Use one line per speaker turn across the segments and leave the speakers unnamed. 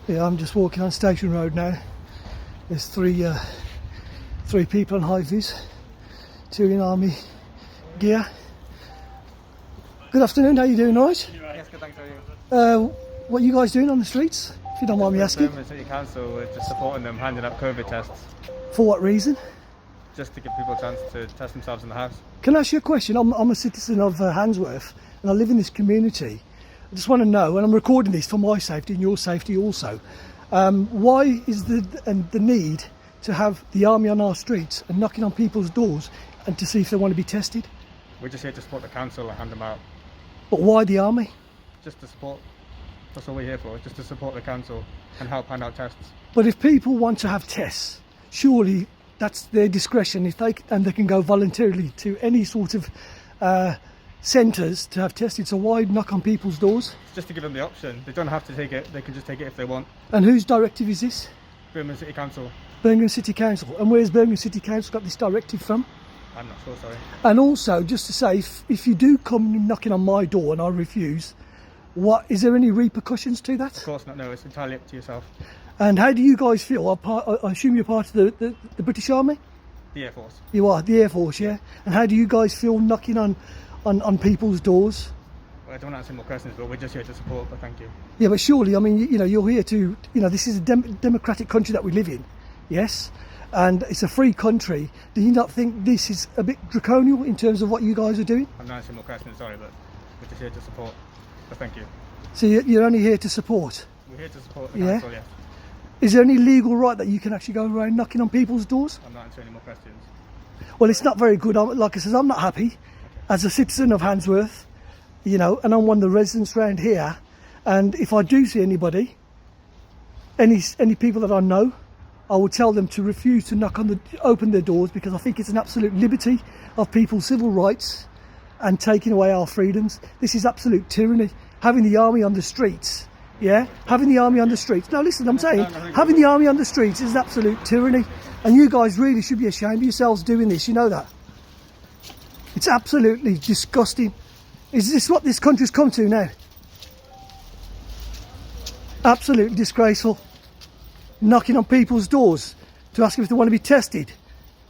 Yeah, I'm just walking on Station Road now. There's three people on high-vis, two in army gear. Good afternoon, how you doing, all right?
Yes, good, thanks, how are you?
What are you guys doing on the streets, if you don't mind me asking?
Birmingham City Council, we're just supporting them, handing out COVID tests,
For what reason?
just to give people a chance to test themselves in the house.
Can I ask you a question? I'm a citizen of Handsworth and I live in this community. I just want to know, and I'm recording this for my safety and your safety also, why is the need to have the army on our streets and knocking on people's doors and to see if they want to be tested?
We're just here to support the council and hand them out,
But why the army?
just to support. That's all we're here for, just to support the council and help hand out tests.
But if people want to have tests, surely that's their discretion. If they can go voluntarily to any sort of centres to have tested. So why knock on people's doors?
Just to give them the option. They don't have to take it, they can just take it if they want.
And whose directive is this?
Birmingham City Council,
Birmingham City Council. And where's Birmingham City Council got this directive from?
I'm not sure, sorry.
And also, just to say, if you do come knocking on my door and I refuse, is there any repercussions to that?
Of course not, no, it's entirely up to yourself.
And how do you guys feel? I assume you're part of the British Army?
The Air Force.
You are, the Air Force, yeah? And how do you guys feel knocking on people's doors?
Well, I don't want to answer more questions, but we're just here to support, but thank you.
Yeah, but surely, I mean, you're here to, this is a democratic country that we live in, yes? And it's a free country. Do you not think this is a bit draconian in terms of what you guys are doing?
I'm not answering more questions, sorry, but we're just here to support, but thank you.
So you're only here to support?
We're here to support the
Yeah?
council, yes.
Is there any legal right that you can actually go around knocking on people's doors?
I'm not answering any more questions.
Well, it's not very good. Like I said, I'm not happy as a citizen of Handsworth, and I'm one of the residents around here. And if I do see anybody, any people that I know, I will tell them to refuse to open their doors, because I think it's an absolute liberty of people's civil rights and taking away our freedoms. This is absolute tyranny. Having the army on the streets, yeah? Having the army on the streets. No, listen, I'm saying, having the army on the streets is absolute tyranny. And you guys really should be ashamed of yourselves doing this, you know that? It's absolutely disgusting. Is this what this country's come to now? Absolutely disgraceful. Knocking on people's doors to ask them if they want to be tested.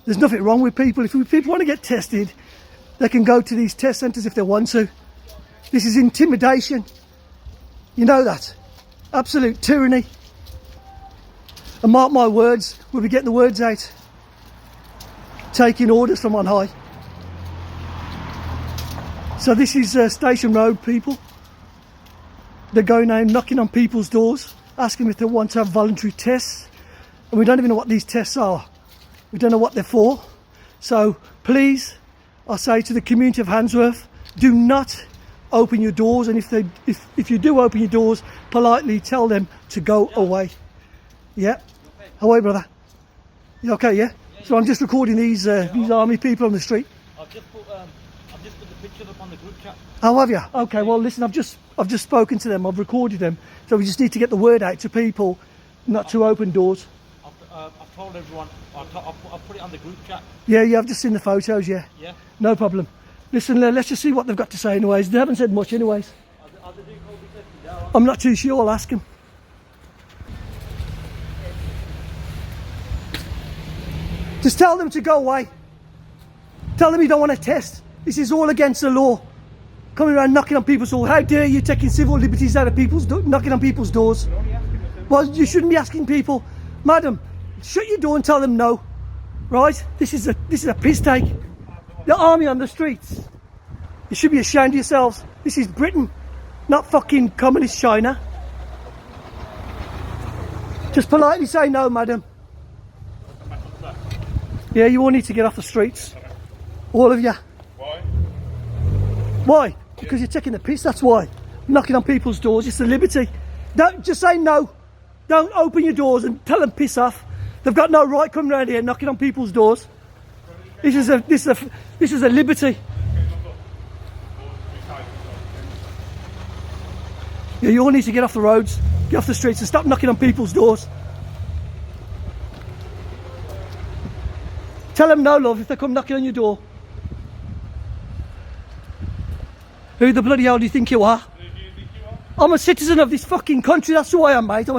There's nothing wrong with people. If people want to get tested, they can go to these test centres if they want to. This is intimidation. You know that. Absolute tyranny. And mark my words, we'll be getting the words out. Taking orders from on high. So this is Station Road, people. They're going out knocking on people's doors, asking if they want to have voluntary tests. And we don't even know what these tests are. We don't know what they're for. So please, I say to the community of Handsworth, do not open your doors. And if you do open your doors, politely tell them to go away. Yeah. How are you, brother? You okay, yeah? So I'm just recording these army people on the street.
I've just put the pictures up on the group chat.
Oh, have you? Okay, well listen, I've just spoken to them, I've recorded them. So we just need to get the word out to people not to open doors.
I've told everyone, I'll put it on the group chat.
Yeah, I've just seen the photos, yeah.
Yeah.
No problem. Listen, let's just see what they've got to say anyways. They haven't said much anyways.
Are they doing COVID testing now?
I'm not too sure, I'll ask them. Just tell them to go away. Tell them you don't want to test. This is all against the law. Coming around knocking on people's doors. How dare you taking civil liberties out of people's knocking on people's doors? Well, you shouldn't be asking people, madam, shut your door and tell them no. Right? This is a piss take. The army on the streets. You should be ashamed of yourselves. This is Britain, not fucking communist China. Just politely say no, madam. Yeah, you all need to get off the streets. All of you.
Why?
Why? Because you're taking the piss, that's why. Knocking on people's doors, it's a liberty. Don't just say no. Don't open your doors and tell them piss off. They've got no right coming around here knocking on people's doors. This is a liberty. Yeah, you all need to get off the roads, get off the streets and stop knocking on people's doors. Tell them no, love, if they come knocking on your door. Who the bloody hell do you think you are? I'm a citizen of this fucking country, that's who I am, mate.